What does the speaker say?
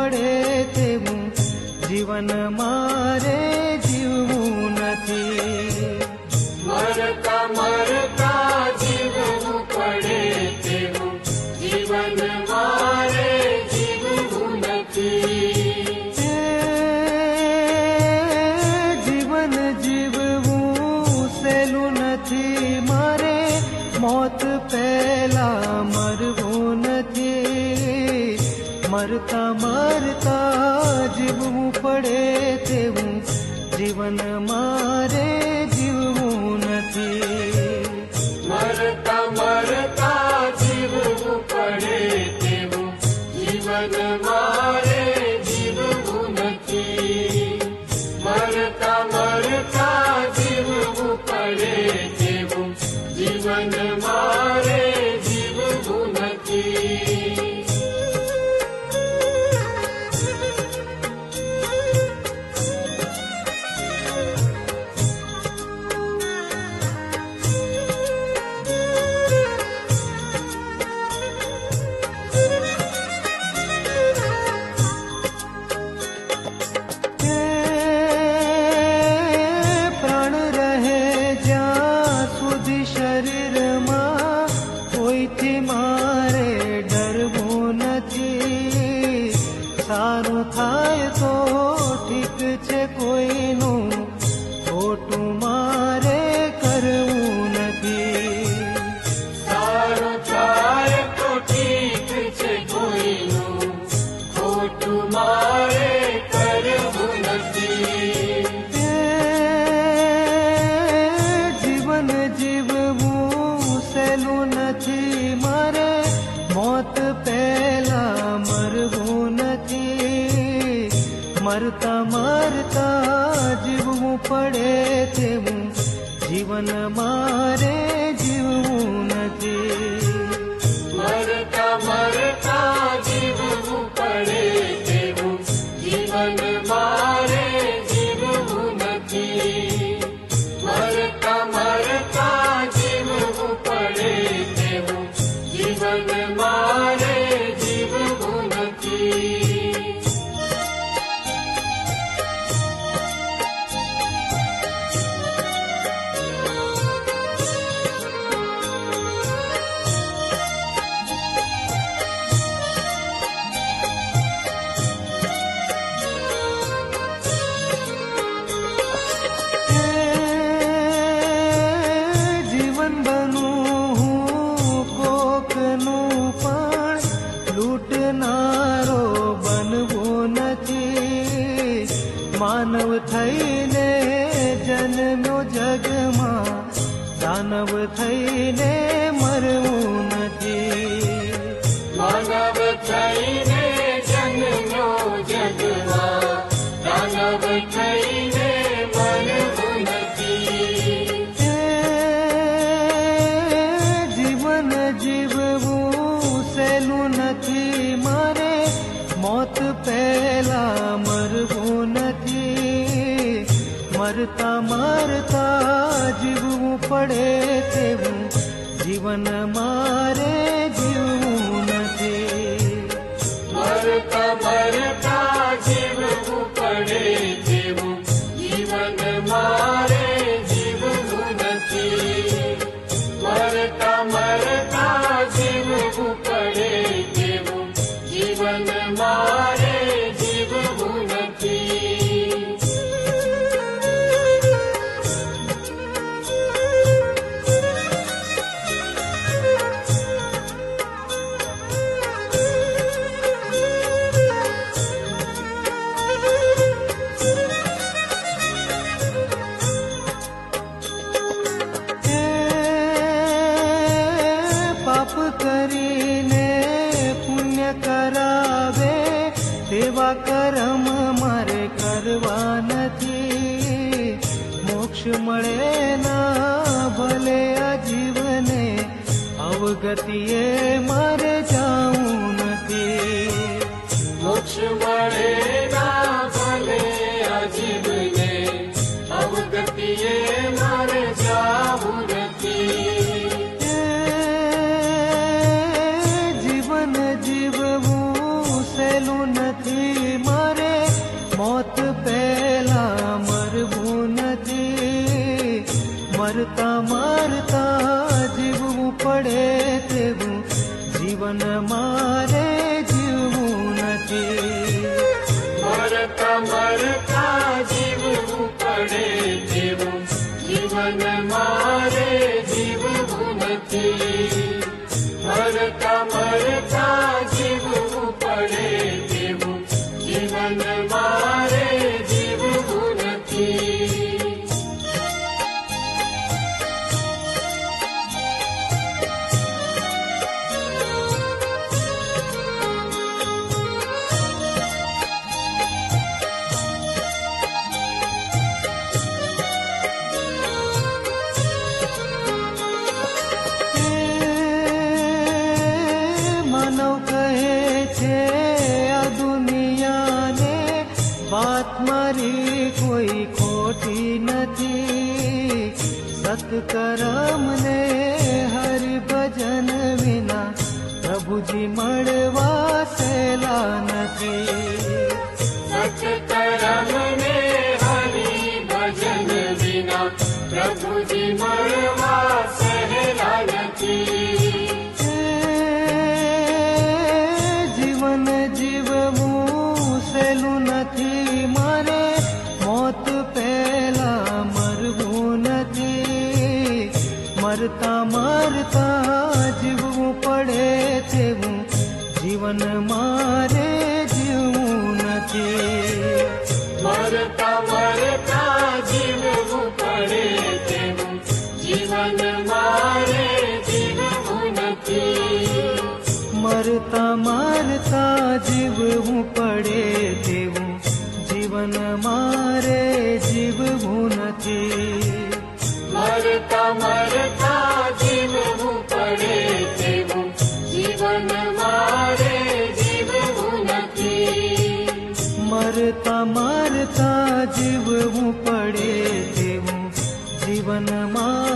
પડે તેવું જીવન મારે જીવવું નથી. મરતા મરતા જીવવું પડે તેવું જીવન મારે જીવવું નથી. જીવન જીવવું સહેલું નથી મારે, મોત પહેલા મરવું નથી. મરતા મરતા જીવવું પડે તેવું જીવન મારે જીવવું નથી. મરતા મરતા જીવવું પડે તેવું જીવન મારે જીવવું નથી. મરતા મરતા જીવવું પડે તેવું જીવન મારે જીવવું નથી. શરીરમાં કોઈથી મારે ડરવું નથી. સારું થાય તો ઠીક છે, કોઈનું ખોટું મારે કરવું નથી. સારું થાય તો ઠીક છે, કોઈનું ખોટું મારે કરવું નથી. જીવન જીવવું સહેલું નથી મારે, મોત પહેલા મરવું નથી. મરતા મરતા જીવવું પડે તેવું જીવન મારે જીવવું નથી. મરતા મરતા જીવવું પડે તેવું જીવન મારે જીવવું નથી. મરતા મરતા જીવવું પડે તેવું જીવન મારે જીવવું નથી. જીવન બનું હું કોકનું પણ લૂંટનારો બનવો નથી. માનવ થઈને જન્મ્યો જગમાં, દાનવ થઈને મરવું નથી. માનવ થઈને જન્મ્યો જગમાં, દાનવ થઈને મરવું નથી. જીવન જીવવું સહેલું નથી મારે, મોત પહેલા મરવું નથી. મરતા મરતા જીવવું પડે તેવું જીવન મારે જીવવું નથી. મરતા મરતા જીવવું પડે તેવું જીવન મારે જીવવું નથી. મરતા મરતા જીવવું પડે તેવું જીવન મારે જીવવું નથી. પાપ કરીને પુણ્ય કરાવે તેવા કર્મ મારે કરવા નથી. મોક્ષ મળે ના ભલે આ જીવને, અવગતિએ મારે જાવું નથી. મોક્ષ મળે ના ભલે આ જીવને, અવગતિએ મારે જાવું નથી. જીવન જીવવું સહેલું નથી મરતા જીવવું પડે તેવું જીવન મારે જીવવું નથી. મરતા મરતા જીવવું પડે તેવું જીવન મારે જીવવું નથી. માનવ કહે છે આ દુનિયાને વાત મારી કોઈ ખોટી નથી. સત્કર્મને હરિભજન વિના પ્રભુજી મળવા સહેલા નથી. સત્કર્મને હરિભજન વિના પ્રભુજી મળવા સહેલા નથી. જીવન જીવવું સહેલું નથી મારે, મોત પહેલા મરવું નથી. મરતા મરતા જીવવું પડે તેવું જીવન મારે જીવવું નથી. મરતા મરતા જીવવું પડે તેવું જીવન મારે જીવવું નથી. મરતા મરતા જીવવું પડે તેવું જીવન મારે જીવવું નથી. મરતા મરતા જીવવું પડે તેવું જીવન મારે જીવવું નથી. મરતા મરતા જીવવું પડે તેવું જીવન મારે